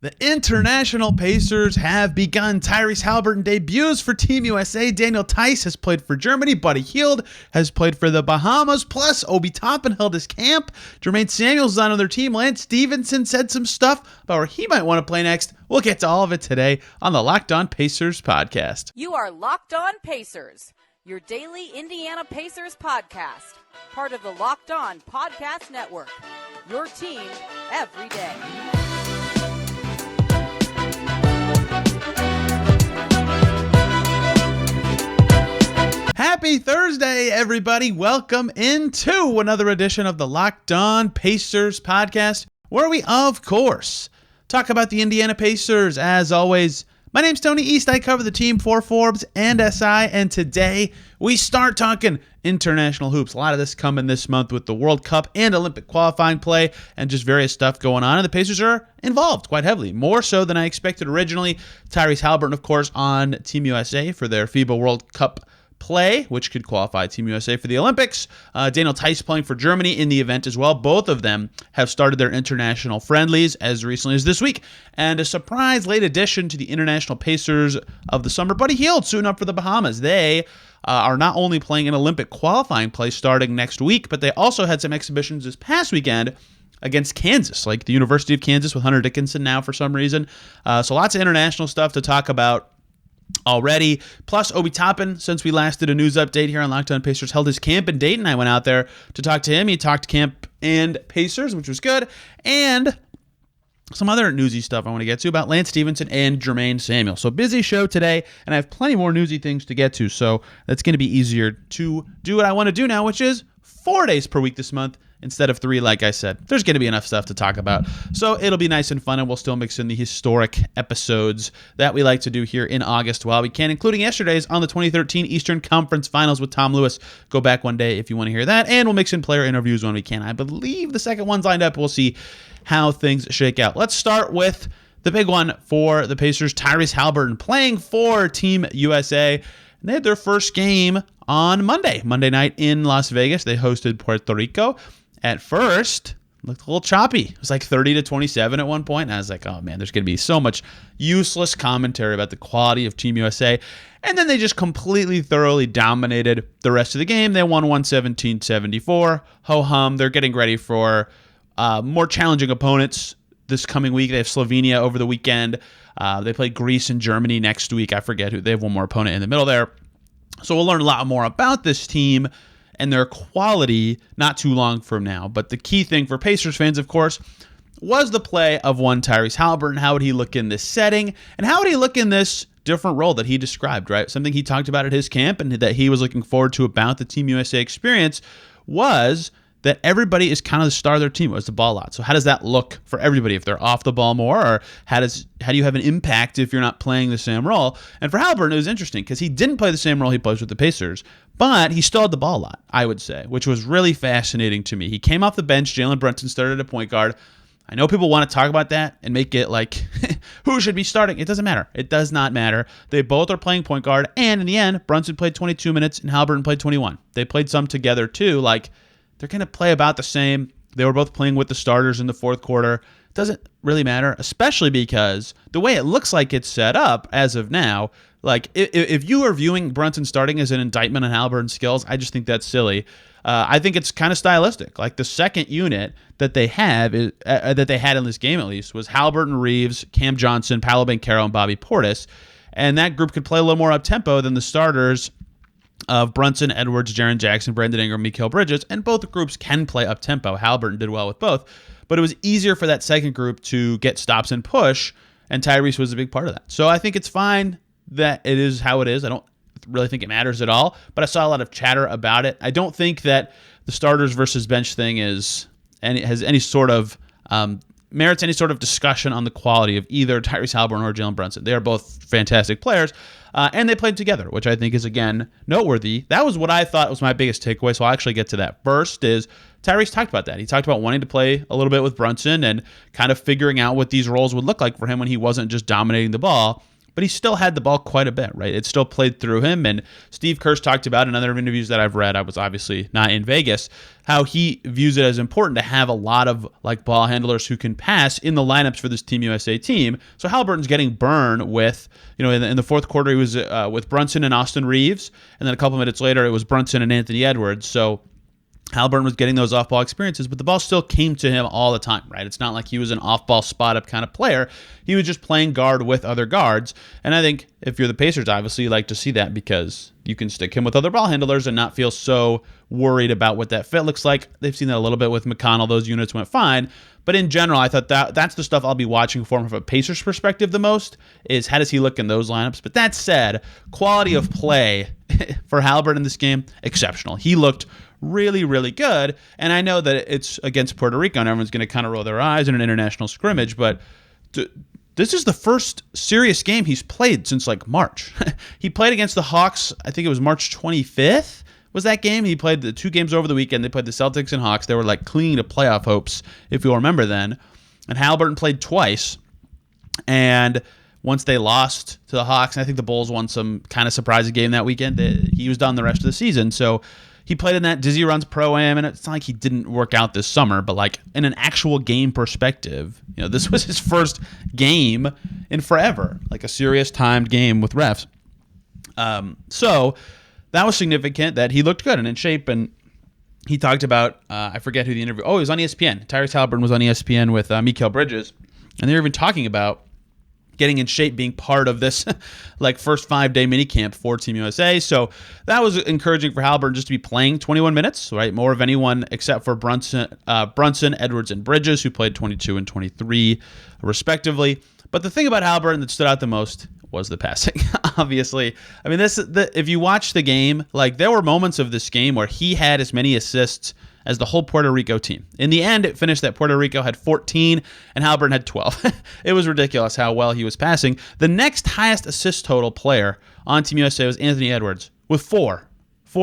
The international Pacers have begun. Tyrese Haliburton debuts for Team USA. Daniel Theis has played for Germany. Buddy Hield has played for the Bahamas. Plus, Obi Toppin held his camp. Jermaine Samuel's on their team. Lance Stephenson said some stuff about where he might want to play next. We'll get to all of it today on the Locked On Pacers podcast. You are Locked On Pacers, your daily Indiana Pacers podcast. Part of the Locked On Podcast Network. Your team every day. Happy Thursday, everybody. Welcome into another edition of the Locked On Pacers podcast, where we, of course, talk about the Indiana Pacers. As always, my name's Tony East. I cover the team for Forbes and SI, and today we start talking international hoops. A lot of this coming this month with the World Cup and Olympic qualifying play and just various stuff going on, and the Pacers are involved quite heavily, more so than I expected originally. Tyrese Haliburton, of course, on Team USA for their FIBA World Cup play, which could qualify Team USA for the Olympics. Daniel Theis playing for Germany in the event as well. Both of them have started their international friendlies as recently as this week. And a surprise late addition to the international Pacers of the summer, Buddy Hield, soon up for the Bahamas. They are not only playing an Olympic qualifying play starting next week, but they also had some exhibitions this past weekend against Kansas, like the University of Kansas with Hunter Dickinson now for some reason. So lots of international stuff to talk about already. Plus, Obi Toppin, since we last did a news update here on Locked On Pacers, held his camp in Dayton. I went out there to talk to him. He talked camp and Pacers, which was good. And some other newsy stuff I want to get to about Lance Stephenson and Jermaine Samuel. So busy show today, and I have plenty more newsy things to get to. So that's going to be easier to do what I want to do now, which is 4 days per week this month instead of 3, like I said. There's going to be enough stuff to talk about. So it'll be nice and fun, and we'll still mix in the historic episodes that we like to do here in August while we can, including yesterday's on the 2013 Eastern Conference Finals with Tom Lewis. Go back one day if you want to hear that, and we'll mix in player interviews when we can. I believe the second one's lined up. We'll see how things shake out. Let's start with the big one for the Pacers, Tyrese Haliburton playing for Team USA. And they had their first game on Monday night in Las Vegas. They hosted Puerto Rico. At first, it looked a little choppy. It was like 30-27 at one point. And I was like, oh man, there's going to be so much useless commentary about the quality of Team USA. And then they just completely, thoroughly dominated the rest of the game. They won 117-74. Ho-hum. They're getting ready for more challenging opponents this coming week. They have Slovenia over the weekend. They play Greece and Germany next week. I forget who. They have one more opponent in the middle there. So we'll learn a lot more about this team and their quality not too long from now. But the key thing for Pacers fans, of course, was the play of one Tyrese Haliburton. How would he look in this setting? And how would he look in this different role that he described, right? Something he talked about at his camp and that he was looking forward to about the Team USA experience was that everybody is kind of the star of their team was the ball lot. So how does that look for everybody if they're off the ball more, or how do you have an impact if you're not playing the same role? And for Haliburton, it was interesting because he didn't play the same role he plays with the Pacers, but he still had the ball a lot, I would say, which was really fascinating to me. He came off the bench. Jalen Brunson started at point guard. I know people want to talk about that and make it like who should be starting. It doesn't matter. It does not matter. They both are playing point guard, and in the end, Brunson played 22 minutes and Haliburton played 21. They played some together too. Like, they're going to play about the same. They were both playing with the starters in the fourth quarter. It doesn't really matter, especially because the way it looks like it's set up as of now, like if you are viewing Brunson starting as an indictment on Haliburton's skills, I just think that's silly. I think it's kind of stylistic. Like the second unit that they have that they had in this game at least was Haliburton, Reeves, Cam Johnson, Paolo Banchero, and Bobby Portis, and that group could play a little more up tempo than the starters of Brunson, Edwards, Jaren Jackson, Brandon Ingram, Mikal Bridges, and both groups can play up-tempo. Haliburton did well with both, but it was easier for that second group to get stops and push, and Tyrese was a big part of that. So I think it's fine that it is how it is. I don't really think it matters at all, but I saw a lot of chatter about it. I don't think that the starters versus bench thing has any sort of merits any sort of discussion on the quality of either Tyrese Haliburton or Jalen Brunson. They are both fantastic players. And they played together, which I think is, again, noteworthy. That was what I thought was my biggest takeaway, so I'll actually get to that. First is Tyrese talked about that. He talked about wanting to play a little bit with Brunson and kind of figuring out what these roles would look like for him when he wasn't just dominating the ball. but he still had the ball quite a bit, right? It still played through him. And Steve Kerr's talked about in other interviews that I've read, I was obviously not in Vegas, how he views it as important to have a lot of like ball handlers who can pass in the lineups for this Team USA team. So Haliburton's getting burned with, in the fourth quarter, he was with Brunson and Austin Reeves. And then a couple minutes later, it was Brunson and Anthony Edwards. So Haliburton was getting those off-ball experiences, but the ball still came to him all the time, right? It's not like he was an off-ball spot-up kind of player. He was just playing guard with other guards, and I think if you're the Pacers, obviously you like to see that because you can stick him with other ball handlers and not feel so worried about what that fit looks like. They've seen that a little bit with McConnell. Those units went fine, but in general, I thought that's the stuff I'll be watching for him from a Pacers perspective the most, is how does he look in those lineups. But that said, quality of play for Haliburton in this game, exceptional. He looked really, really good. And I know that it's against Puerto Rico and everyone's going to kind of roll their eyes in an international scrimmage, but this is the first serious game he's played since like March. He played against the Hawks, I think it was March 25th was that game. He played the two games over the weekend. They played the Celtics and Hawks. They were like clinging to playoff hopes, if you'll remember then. And Haliburton played twice. And once they lost to the Hawks, and I think the Bulls won some kind of surprising game that weekend, he was done the rest of the season. So he played in that Dizzy Runs Pro-Am, and it's not like he didn't work out this summer, but like in an actual game perspective, this was his first game in forever, like a serious timed game with refs. So that was significant that he looked good and in shape, and he talked about, I forget who the interview, it was on ESPN. Tyrese Haliburton was on ESPN with Mikal Bridges, and they were even talking about getting in shape, being part of this like first 5-day minicamp for Team USA. So that was encouraging for Haliburton just to be playing 21 minutes, right? More of anyone except for Brunson, Edwards, and Bridges, who played 22 and 23 respectively. But the thing about Haliburton that stood out the most was the passing. Obviously, I mean, if you watch the game, like there were moments of this game where he had as many assists as the whole Puerto Rico team. In the end, it finished that Puerto Rico had 14 and Haliburton had 12. It was ridiculous how well he was passing. The next highest assist total player on Team USA was Anthony Edwards with four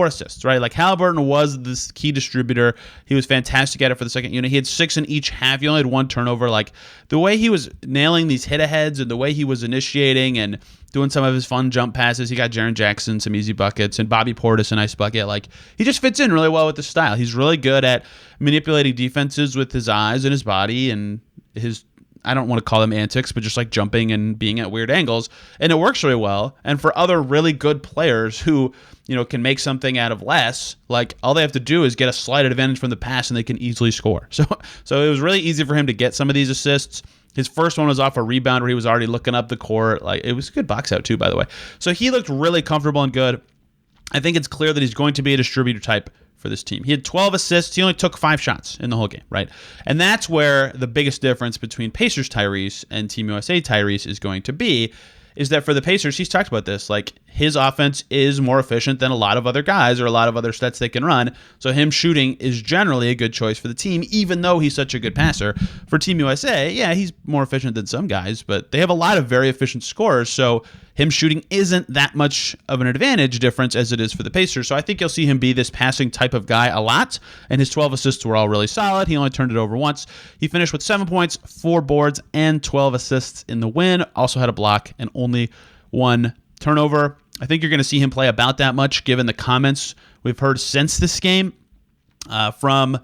assists, right? Like Haliburton was this key distributor. He was fantastic at it for the second unit. He had 6 in each half. He only had 1 turnover. Like the way he was nailing these hit-aheads and the way he was initiating and doing some of his fun jump passes. He got Jaren Jackson some easy buckets and Bobby Portis a nice bucket. Like he just fits in really well with the style. He's really good at manipulating defenses with his eyes and his body and his, I don't want to call them antics, but just like jumping and being at weird angles. And it works really well. And for other really good players who, can make something out of less, like all they have to do is get a slight advantage from the pass and they can easily score. So it was really easy for him to get some of these assists. His first one was off a rebound where he was already looking up the court. Like it was a good box out too, by the way. So he looked really comfortable and good. I think it's clear that he's going to be a distributor type for this team. He had 12 assists. He only took 5 shots in the whole game, right? And that's where the biggest difference between Pacers Tyrese and Team USA Tyrese is going to be, is that for the Pacers, he's talked about this, like his offense is more efficient than a lot of other guys or a lot of other sets they can run. So him shooting is generally a good choice for the team, even though he's such a good passer. For Team USA, yeah, he's more efficient than some guys, but they have a lot of very efficient scorers. So him shooting isn't that much of an advantage difference as it is for the Pacers. So I think you'll see him be this passing type of guy a lot. And his 12 assists were all really solid. He only turned it over once. He finished with 7 points, 4 boards, and 12 assists in the win. Also had a block and only 1 turnover. I think you're going to see him play about that much given the comments we've heard since this game from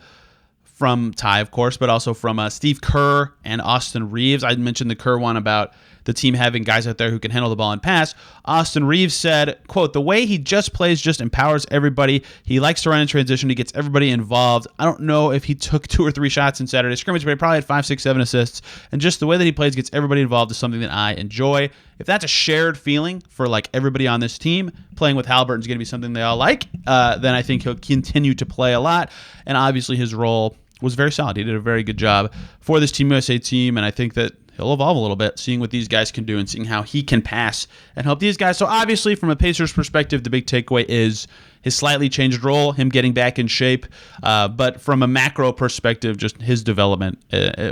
Ty, of course, but also from Steve Kerr and Austin Reeves. I mentioned the Kerr one about the team having guys out there who can handle the ball and pass. Austin Reeves said, quote, "The way he just plays just empowers everybody. He likes to run in transition. He gets everybody involved. I don't know if he took 2 or 3 shots in Saturday scrimmage, but he probably had 5, 6, 7 assists. And just the way that he plays gets everybody involved is something that I enjoy." If that's a shared feeling for like everybody on this team, playing with Haliburton is going to be something they all like, then I think he'll continue to play a lot. And obviously his role was very solid. He did a very good job for this Team USA team, and I think that he'll evolve a little bit, seeing what these guys can do and seeing how he can pass and help these guys. So obviously, from a Pacers perspective, the big takeaway is his slightly changed role, him getting back in shape. But from a macro perspective, just his development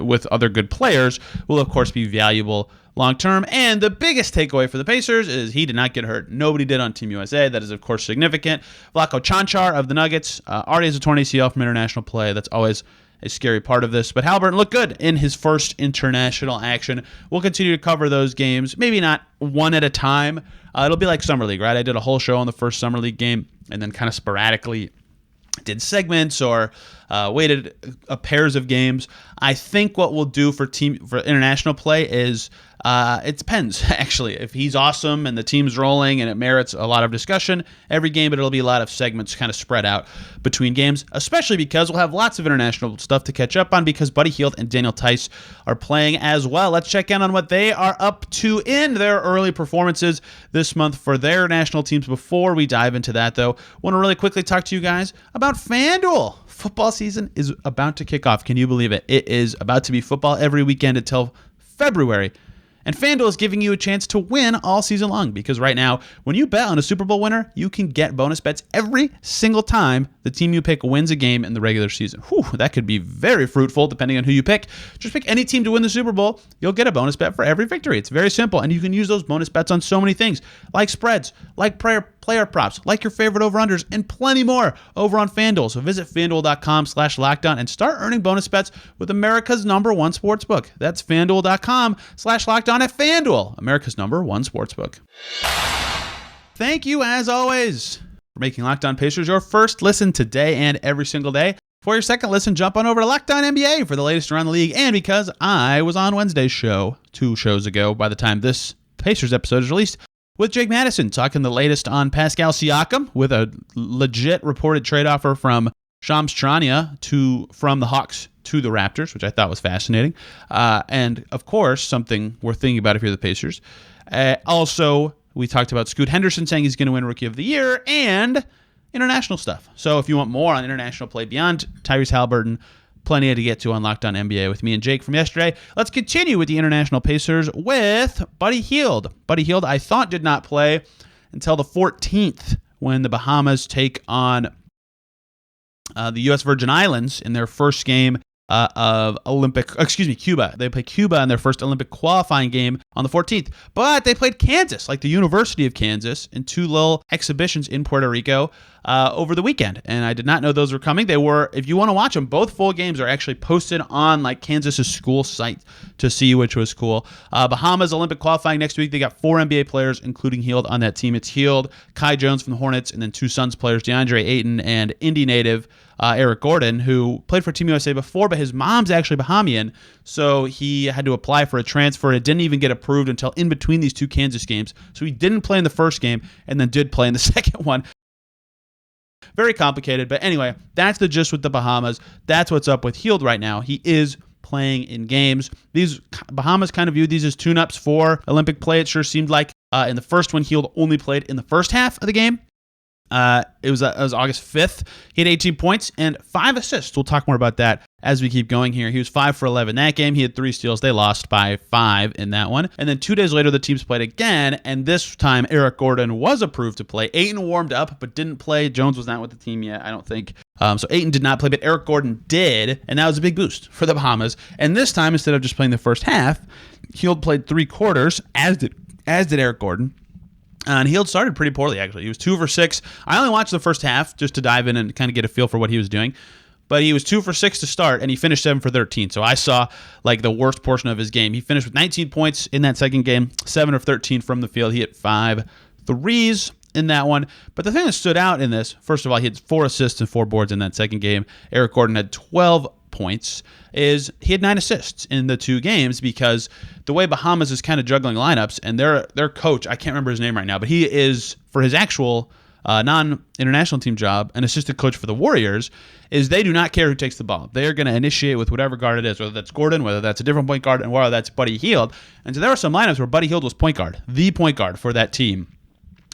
with other good players will, of course, be valuable long-term. And the biggest takeaway for the Pacers is he did not get hurt. Nobody did on Team USA. That is, of course, significant. Vlatko Cancar of the Nuggets already has a torn ACL from international play. That's always a scary part of this. But Haliburton looked good in his first international action. We'll continue to cover those games, maybe not one at a time. It'll be like Summer League, right? I did a whole show on the first Summer League game and then kind of sporadically did segments or waited pairs of games. I think what we'll do for international play is it depends, actually. If he's awesome and the team's rolling and it merits a lot of discussion every game, but it'll be a lot of segments kind of spread out between games, especially because we'll have lots of international stuff to catch up on because Buddy Hield and Daniel Theis are playing as well. Let's check in on what they are up to in their early performances this month for their national teams. Before we dive into that, though, I want to really quickly talk to you guys about FanDuel. Football season is about to kick off. Can you believe it? It is about to be football every weekend until February. And FanDuel is giving you a chance to win all season long because right now, when you bet on a Super Bowl winner, you can get bonus bets every single time the team you pick wins a game in the regular season. Whew, that could be very fruitful depending on who you pick. Just pick any team to win the Super Bowl. You'll get a bonus bet for every victory. It's very simple, and you can use those bonus bets on so many things, like spreads, like player props, like your favorite over-unders, and plenty more over on FanDuel. So visit FanDuel.com/lockedon and start earning bonus bets with America's #1 sportsbook. That's FanDuel.com/lockedon at FanDuel, America's #1 sportsbook. Thank you, as always, for making Locked On Pacers your first listen today and every single day. For your second listen, jump on over to Locked On NBA for the latest around the league. And because I was on Wednesday's show 2 shows ago by the time this Pacers episode is released, with Jake Madison talking the latest on Pascal Siakam with a legit reported trade offer from Shams Charania from the Hawks to the Raptors, which I thought was fascinating. And, of course, something we're thinking about if you're the Pacers. Also, we talked about Scoot Henderson saying he's going to win Rookie of the Year and international stuff. So if you want more on international play beyond Tyrese Haliburton, plenty to get to on Locked On NBA with me and Jake from yesterday. Let's continue with the international Pacers with Buddy Hield. Buddy Hield, I thought, did not play until the 14th when the Bahamas take on the U.S. Virgin Islands in their first game of Cuba. They play Cuba in their first Olympic qualifying game on the 14th. But they played Kansas, like the University of Kansas, in 2 little exhibitions in Puerto Rico over the weekend. And I did not know those were coming. They were, if you want to watch them, both full games are actually posted on like Kansas's school site to see, which was cool. Bahamas Olympic qualifying next week. They got 4 NBA players, including Hield, on that team. It's Hield, Kai Jones from the Hornets, and then 2 Suns players, DeAndre Ayton and Indy native Eric Gordon, who played for Team USA before, but his mom's actually Bahamian, so he had to apply for a transfer. It didn't even get approved until in between these 2 Kansas games, so he didn't play in the first game and then did play in the second one. Very complicated, but anyway, that's the gist with the Bahamas. That's what's up with Hield right now. He is playing in games. These Bahamas kind of viewed these as tune-ups for Olympic play. It sure seemed like in the first one, Hield only played in the first half of the game. It was August 5th. He had 18 points and 5 assists. We'll talk more about that as we keep going here. He was 5 for 11 that game. He had 3 steals. They lost by 5 in that one. And then 2 days later, the teams played again, and this time Eric Gordon was approved to play. Ayton warmed up but didn't play. Jones was not with the team yet, I don't think. So Ayton did not play, but Eric Gordon did, and that was a big boost for the Bahamas. And this time, instead of just playing the first half, Hield played 3 quarters, as did Eric Gordon. And Hield started pretty poorly, actually. He was 2 for 6. I only watched the first half just to dive in and kind of get a feel for what he was doing. But he was 2 for 6 to start, and he finished 7 for 13. So I saw like the worst portion of his game. He finished with 19 points in that second game, 7 of 13 from the field. He hit 5 threes in that one. But the thing that stood out in this, first of all, he had 4 assists and 4 boards in that second game. Eric Gordon had 12 points. Is he had 9 assists in the 2 games because the way Bahamas is kind of juggling lineups, and their coach, I can't remember his name right now, but he is, for his actual non-international team job, an assistant coach for the Warriors, is they do not care who takes the ball. They are going to initiate with whatever guard it is, whether that's Gordon, whether that's a different point guard, and whether that's Buddy Hield. And so there were some lineups where Buddy Hield was point guard, the point guard for that team,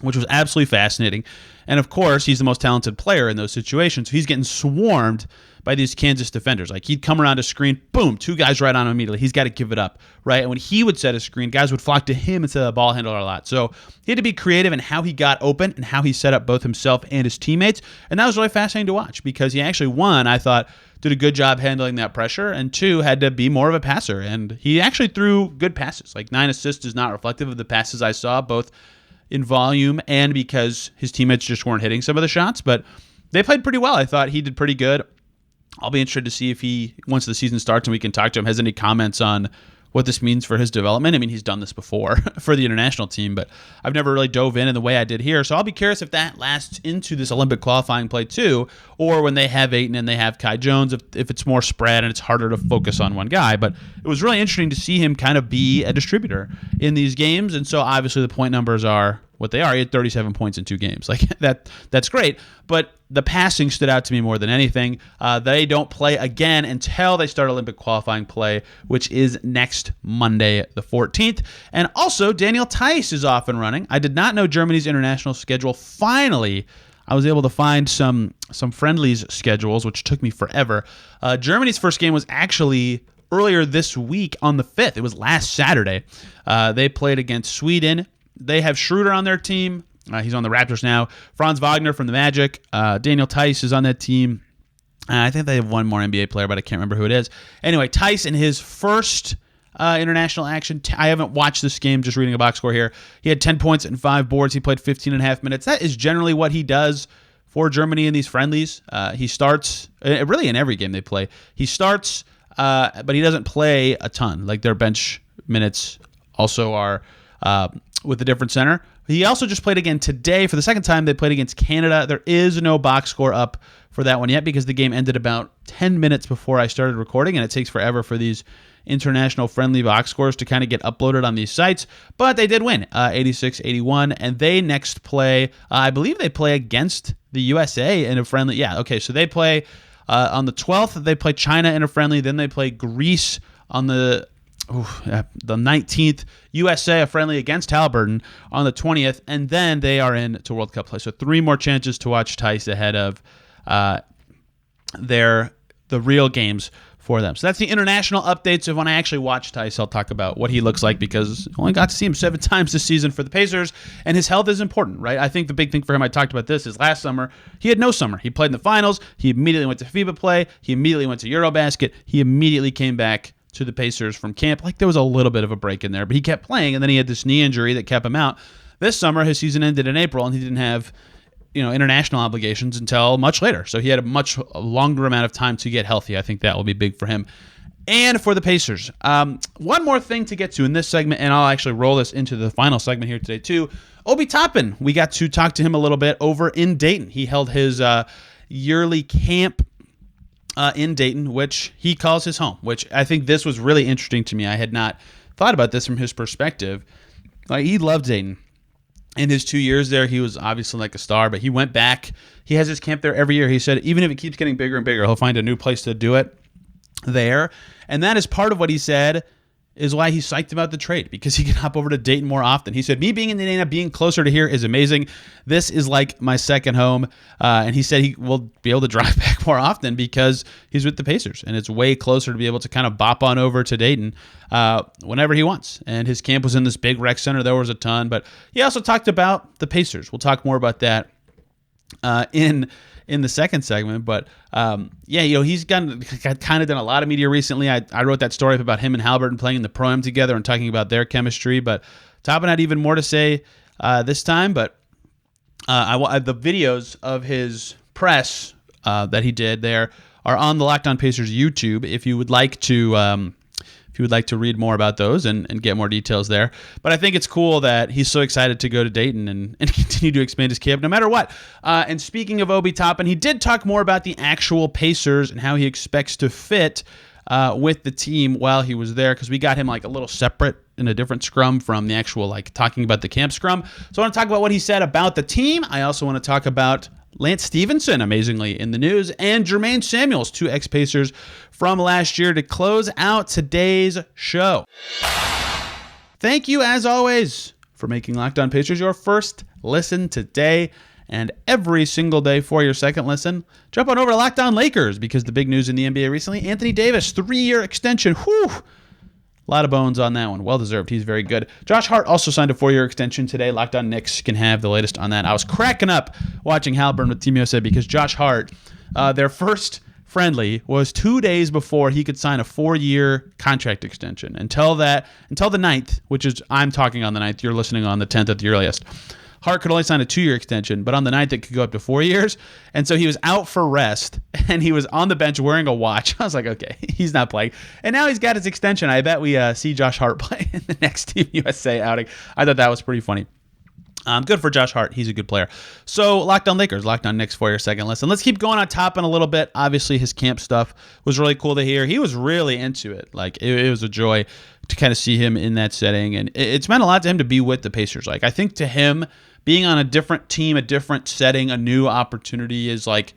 which was absolutely fascinating. And of course, he's the most talented player in those situations. So he's getting swarmed by these Kansas defenders. Like, he'd come around a screen, boom, 2 guys right on him immediately. He's got to give it up, right? And when he would set a screen, guys would flock to him instead of the ball handler a lot. So he had to be creative in how he got open and how he set up both himself and his teammates. And that was really fascinating to watch because he actually, 1, I thought, did a good job handling that pressure, and 2, had to be more of a passer. And he actually threw good passes. Like, 9 assists is not reflective of the passes I saw, both in volume and because his teammates just weren't hitting some of the shots. But they played pretty well. I thought he did pretty good. I'll be interested to see if he, once the season starts and we can talk to him, has any comments on what this means for his development. I mean, he's done this before for the international team, but I've never really dove in the way I did here. So I'll be curious if that lasts into this Olympic qualifying play too, or when they have Ayton and they have Kai Jones, if it's more spread and it's harder to focus on one guy. But it was really interesting to see him kind of be a distributor in these games. And so obviously the point numbers are what they are. He had 37 points in 2 games. Like that's great. But the passing stood out to me more than anything. They don't play again until they start Olympic qualifying play, which is next Monday, the 14th. And also, Daniel Theis is off and running. I did not know Germany's international schedule. Finally, I was able to find some friendlies schedules, which took me forever. Germany's first game was actually earlier this week on the 5th. It was last Saturday. They played against Sweden. They have Schroeder on their team. He's on the Raptors now. Franz Wagner from the Magic. Daniel Theis is on that team. I think they have one more NBA player, but I can't remember who it is. Anyway, Theis in his first international action. I haven't watched this game, just reading a box score here. He had 10 points and 5 boards. He played 15 and a half minutes. That is generally what he does for Germany in these friendlies. He starts, really in every game they play. He starts, but he doesn't play a ton. Like their bench minutes also are with a different center. He also just played again today. For the second time, they played against Canada. There is no box score up for that one yet because the game ended about 10 minutes before I started recording, and it takes forever for these international friendly box scores to kind of get uploaded on these sites. But they did win, 86-81, and they next play, I believe they play against the USA in a friendly. Yeah, okay, so they play on the 12th. They play China in a friendly. Then they play Greece on the 19th, USA, a friendly against Haliburton on the 20th, and then they are in to World Cup play. So 3 more chances to watch Theis ahead of the real games for them. So that's the international updates of when I actually watch Theis. I'll talk about what he looks like because I only got to see him 7 times this season for the Pacers, and his health is important, right? I think the big thing for him, I talked about this, is last summer, he had no summer. He played in the finals. He immediately went to FIBA play. He immediately went to Eurobasket. He immediately came back to the Pacers from camp. Like there was a little bit of a break in there, but he kept playing, and then he had this knee injury that kept him out. This summer, his season ended in April, and he didn't have international obligations until much later. So he had a much longer amount of time to get healthy. I think that will be big for him and for the Pacers. One more thing to get to in this segment, and I'll actually roll this into the final segment here today too. Obi Toppin, we got to talk to him a little bit over in Dayton. He held his yearly camp in Dayton, which he calls his home, which I think this was really interesting to me. I had not thought about this from his perspective. He loved Dayton. In his 2 years there, he was obviously like a star, but he went back. He has his camp there every year. He said even if it keeps getting bigger and bigger, he'll find a new place to do it there. And that is part of what he said is why he's psyched about the trade, because he can hop over to Dayton more often. He said, me being in Indiana, being closer to here is amazing. This is like my second home. And he said he will be able to drive back more often because he's with the Pacers, and it's way closer to be able to kind of bop on over to Dayton whenever he wants. And his camp was in this big rec center. There was a ton, but he also talked about the Pacers. We'll talk more about that in the second segment, but he's kind of done a lot of media recently. I wrote that story about him and Haliburton playing in the Pro-Am together and talking about their chemistry, but Toppin had even more to say this time, but the videos of his press that he did there are on the Locked On Pacers YouTube if you would like to read more about those and get more details there. But I think it's cool that he's so excited to go to Dayton and continue to expand his camp no matter what. And speaking of Obi Toppin, he did talk more about the actual Pacers and how he expects to fit with the team while he was there, because we got him like a little separate in a different scrum from the actual like talking about the camp scrum. So I want to talk about what he said about the team. I also want to talk about Lance Stevenson, amazingly, in the news, and Jermaine Samuels, 2 ex-Pacers from last year, to close out today's show. Thank you, as always, for making Locked On Pacers your first listen today and every single day for your second listen. Jump on over to Locked On Lakers, because the big news in the NBA recently, Anthony Davis, 3-year extension. Whew! A lot of bones on that one. Well-deserved. He's very good. Josh Hart also signed a 4-year extension today. Locked On Knicks can have the latest on that. I was cracking up watching Haliburton with Team USA because Josh Hart, their first friendly, was 2 days before he could sign a 4-year contract extension. Until the 9th, which is, I'm talking on the 9th. You're listening on the 10th at the earliest. Hart could only sign a 2-year extension, but on the 9th it could go up to 4 years. And so he was out for rest, and he was on the bench wearing a watch. I was like, okay, he's not playing. And now he's got his extension. I bet we see Josh Hart play in the next Team USA outing. I thought that was pretty funny. Good for Josh Hart. He's a good player. So, Locked On Lakers, Locked On Knicks for your second listen. Let's keep going on Toppin a little bit. Obviously, his camp stuff was really cool to hear. He was really into it. Like, it was a joy to kind of see him in that setting. And it's meant a lot to him to be with the Pacers. Like, I think to him, being on a different team, a different setting, a new opportunity is, like,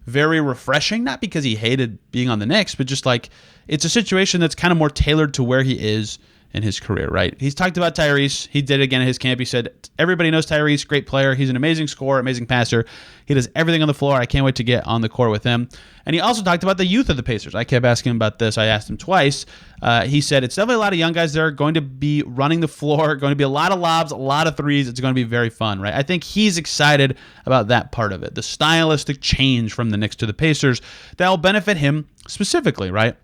very refreshing. Not because he hated being on the Knicks, but just, like, it's a situation that's kind of more tailored to where he is in his career, right? He's talked about Tyrese. He did it again at his camp. He said, everybody knows Tyrese, great player. He's an amazing scorer, amazing passer. He does everything on the floor. I can't wait to get on the court with him. And he also talked about the youth of the Pacers. I kept asking him about this. I asked him twice. He said, it's definitely a lot of young guys there going to be running the floor, going to be a lot of lobs, a lot of threes. It's going to be very fun, right? I think he's excited about that part of it, the stylistic change from the Knicks to the Pacers that will benefit him specifically, right?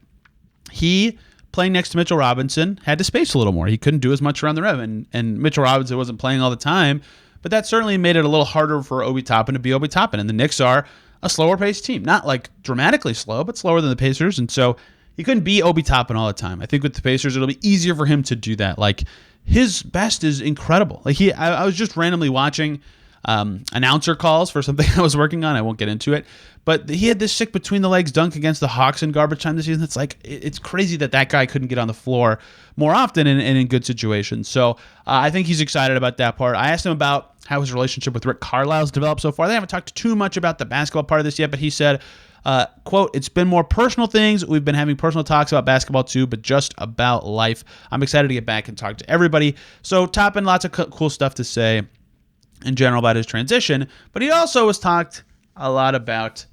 He, playing next to Mitchell Robinson, had to space a little more. He couldn't do as much around the rim, and Mitchell Robinson wasn't playing all the time, but that certainly made it a little harder for Obi Toppin to be Obi Toppin. And the Knicks are a slower-paced team. Not like dramatically slow, but slower than the Pacers, and so he couldn't be Obi Toppin all the time. I think with the Pacers, it'll be easier for him to do that. Like, his best is incredible. Like, I was just randomly watching announcer calls for something I was working on. I won't get into it. But he had this sick between the legs dunk against the Hawks in garbage time this season. It's like, it's crazy that guy couldn't get on the floor more often and in good situations. So I think he's excited about that part. I asked him about how his relationship with Rick Carlisle's developed so far. They haven't talked too much about the basketball part of this yet, but he said, quote, it's been more personal things. We've been having personal talks about basketball too, but just about life. I'm excited to get back and talk to everybody. So Toppin, lots of cool stuff to say in general about his transition, but he also has talked a lot about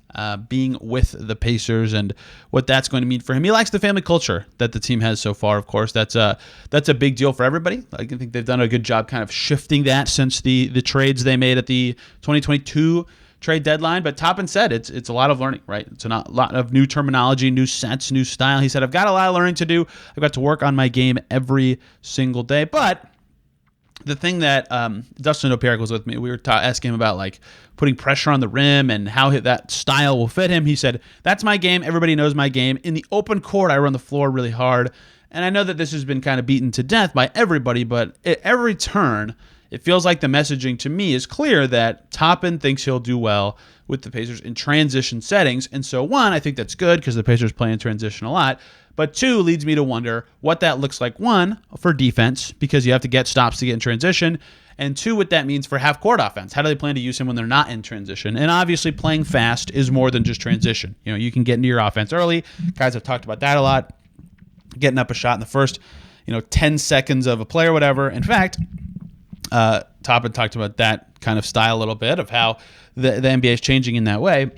being with the Pacers and what that's going to mean for him. He likes the family culture that the team has so far, of course. That's a big deal for everybody. I think they've done a good job kind of shifting that since the trades they made at the 2022 trade deadline. But Toppin said it's a lot of learning, right? It's a lot of new terminology, new sets, new style. He said, I've got a lot of learning to do. I've got to work on my game every single day. But the thing that Dustin O'Perick was with me, we were asking him about like putting pressure on the rim and how that style will fit him. He said, that's my game. Everybody knows my game. In the open court, I run the floor really hard. And I know that this has been kind of beaten to death by everybody, but at every turn, it feels like the messaging to me is clear that Toppin thinks he'll do well with the Pacers in transition settings. And so, one, I think that's good because the Pacers play in transition a lot. But two, leads me to wonder what that looks like, one, for defense, because you have to get stops to get in transition, and two, what that means for half-court offense. How do they plan to use him when they're not in transition? And obviously, playing fast is more than just transition. You know, you can get into your offense early. Guys have talked about that a lot. Getting up a shot in the first, 10 seconds of a play or whatever. In fact, Toppin talked about that kind of style a little bit of how the NBA is changing in that way.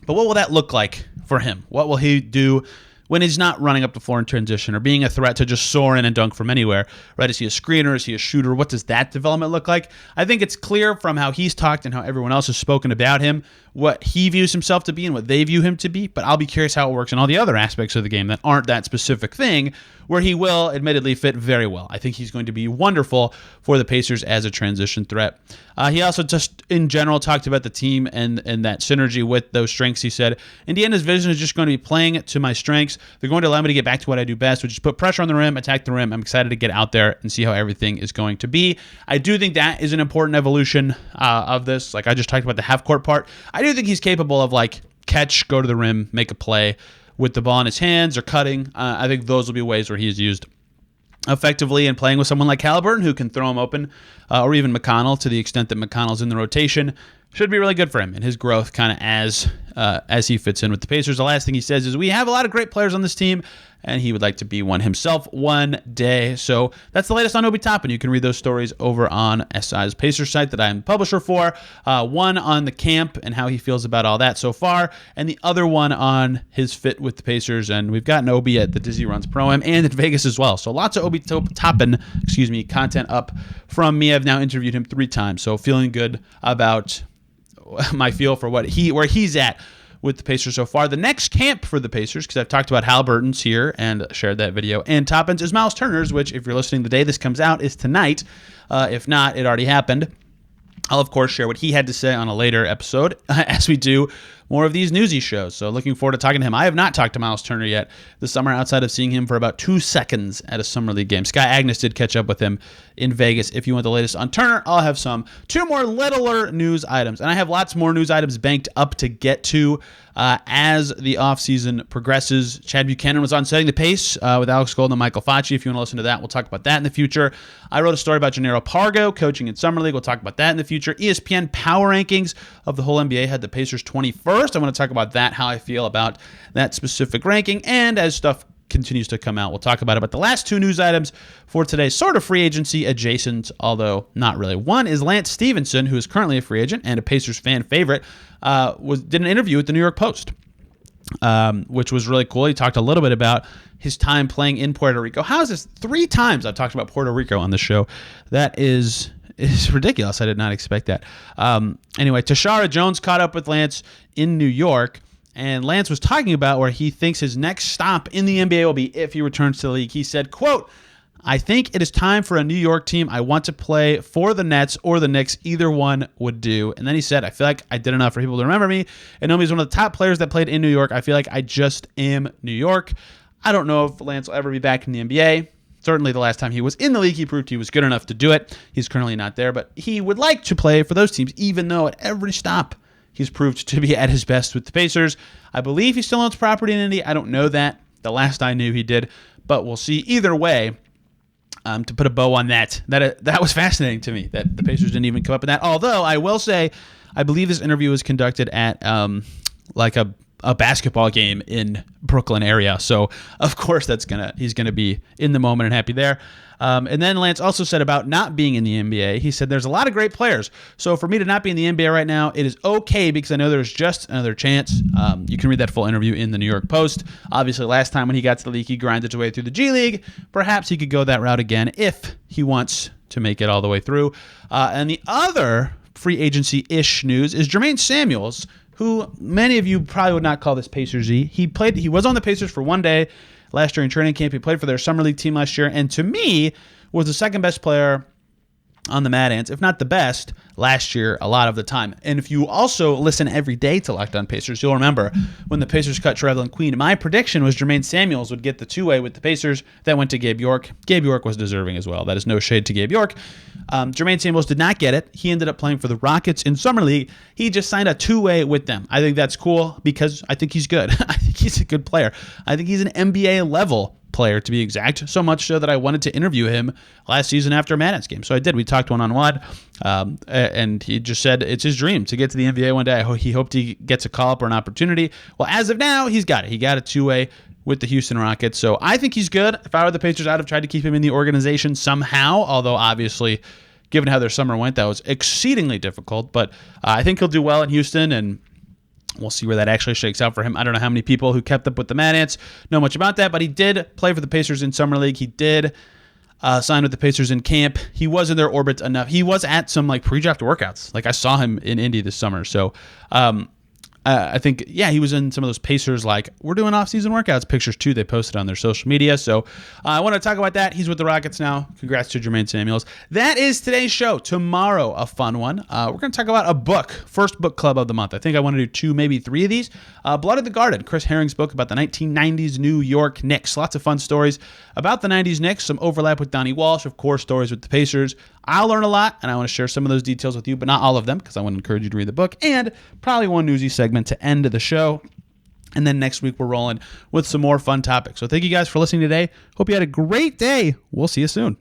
But what will that look like for him? What will he do when he's not running up the floor in transition or being a threat to just soar in and dunk from anywhere, right? Is he a screener? Is he a shooter? What does that development look like? I think it's clear from how he's talked and how everyone else has spoken about him, what he views himself to be and what they view him to be, but I'll be curious how it works in all the other aspects of the game that aren't that specific thing, where he will admittedly fit very well. I think he's going to be wonderful for the Pacers as a transition threat. He also just, in general, talked about the team and that synergy with those strengths. He said, Indiana's vision is just going to be playing to my strengths. They're going to allow me to get back to what I do best, which is put pressure on the rim, attack the rim. I'm excited to get out there and see how everything is going to be. I do think that is an important evolution of this. Like I just talked about the half-court part. I do think he's capable of catch, go to the rim, make a play with the ball in his hands or cutting. I think those will be ways where he is used effectively, and playing with someone like Haliburton who can throw him open, or even McConnell, to the extent that McConnell's in the rotation, should be really good for him and his growth kind of as he fits in with the Pacers. The last thing he says is, we have a lot of great players on this team, and he would like to be one himself one day. So that's the latest on Obi Toppin. You can read those stories over on SI's Pacers site that I'm publisher for. One on the camp and how he feels about all that so far, and the other one on his fit with the Pacers. And we've gotten Obi at the Dizzy Runs Pro-Am and at Vegas as well. So lots of Obi Toppin, content up from me. I've now interviewed him 3 times, so feeling good about my feel for where he's at with the Pacers so far. The next camp for the Pacers, because I've talked about Haliburton's here and shared that video, and Toppin's is Miles Turner's, which, if you're listening the day this comes out, is tonight. If not, it already happened. I'll, of course, share what he had to say on a later episode as we do more of these newsy shows. So looking forward to talking to him. I have not talked to Miles Turner yet this summer outside of seeing him for about 2 seconds at a Summer League game. Sky Agnes did catch up with him in Vegas. If you want the latest on Turner, I'll have two more littler news items. And I have lots more news items banked up to get to as the offseason progresses. Chad Buchanan was on Setting the Pace with Alex Golden and Michael Facci. If you want to listen to that, we'll talk about that in the future. I wrote a story about Gennaro Pargo coaching in Summer League. We'll talk about that in the future. ESPN Power Rankings of the whole NBA had the Pacers 21st. I want to talk about that, how I feel about that specific ranking, and as stuff continues to come out, we'll talk about it. But the last 2 news items for today, sort of free agency adjacent, although not really. One is Lance Stevenson, who is currently a free agent and a Pacers fan favorite, did an interview with the New York Post, which was really cool. He talked a little bit about his time playing in Puerto Rico. How is this? 3 times I've talked about Puerto Rico on the show. That is ridiculous. I did not expect that. Anyway, Tashara Jones caught up with Lance in New York, and Lance was talking about where he thinks his next stop in the NBA will be if he returns to the league. He said, quote, "I think it is time for a New York team. I want to play for the Nets or the Knicks. Either one would do." And then he said, "I feel like I did enough for people to remember me and know me as one of the top players that played in New York. I feel like I just am New York." I don't know if Lance will ever be back in the NBA. Certainly the last time he was in the league, he proved he was good enough to do it. He's currently not there, but he would like to play for those teams, even though at every stop he's proved to be at his best with the Pacers. I believe he still owns property in Indy. I don't know that. The last I knew he did, but we'll see. Either way, to put a bow on that was fascinating to me that the Pacers didn't even come up with that. Although I will say, I believe this interview was conducted at like a basketball game in Brooklyn area. So of course he's gonna be in the moment and happy there. And then Lance also said about not being in the NBA, he said, "There's a lot of great players. So for me to not be in the NBA right now, it is okay because I know there's just another chance." You can read that full interview in the New York Post. Obviously, last time when he got to the league, he grinded his way through the G League. Perhaps he could go that route again if he wants to make it all the way through. And the other free agency-ish news is Jermaine Samuels, who many of you probably would not call this Pacers-y. He was on the Pacers for 1 day last year in training camp. He played for their Summer League team last year, and to me, was the second best player on the Mad Ants, if not the best, last year a lot of the time. And if you also listen every day to Locked On Pacers, you'll remember when the Pacers cut Trevelyan Queen, my prediction was Jermaine Samuels would get the 2-way with the Pacers. That went to Gabe York. Gabe York was deserving as well. That is no shade to Gabe York. Jermaine Samuels did not get it. He ended up playing for the Rockets in Summer League. He just signed a 2-way with them. I think that's cool because I think he's good. I think he's a good player. I think he's an NBA level player, to be exact, so much so that I wanted to interview him last season after a Madden's game. So I did. We talked one-on-one, and he just said it's his dream to get to the NBA one day. He hoped he gets a call-up or an opportunity. Well, as of now, he's got it. He got a 2-way with the Houston Rockets, so I think he's good. If I were the Pacers, I'd have tried to keep him in the organization somehow, although obviously, given how their summer went, that was exceedingly difficult. But I think he'll do well in Houston, and we'll see where that actually shakes out for him. I don't know how many people who kept up with the Mad Ants know much about that, but he did play for the Pacers in Summer League. He did sign with the Pacers in camp. He was in their orbit enough. He was at some pre-draft workouts. I saw him in Indy this summer. So I think, he was in some of those Pacers, we're doing off-season workouts pictures too. They posted on their social media. So I want to talk about that. He's with the Rockets now. Congrats to Jermaine Samuels. That is today's show. Tomorrow, a fun one. We're going to talk about a book, first book club of the month. I think I want to do 2, maybe 3 of these. Blood of the Garden, Chris Herring's book about the 1990s New York Knicks. Lots of fun stories about the 90s Knicks, some overlap with Donnie Walsh, of course, stories with the Pacers. I'll learn a lot, and I want to share some of those details with you, but not all of them, because I want to encourage you to read the book, and probably one newsy segment to end the show. And then next week, we're rolling with some more fun topics. So thank you guys for listening today. Hope you had a great day. We'll see you soon.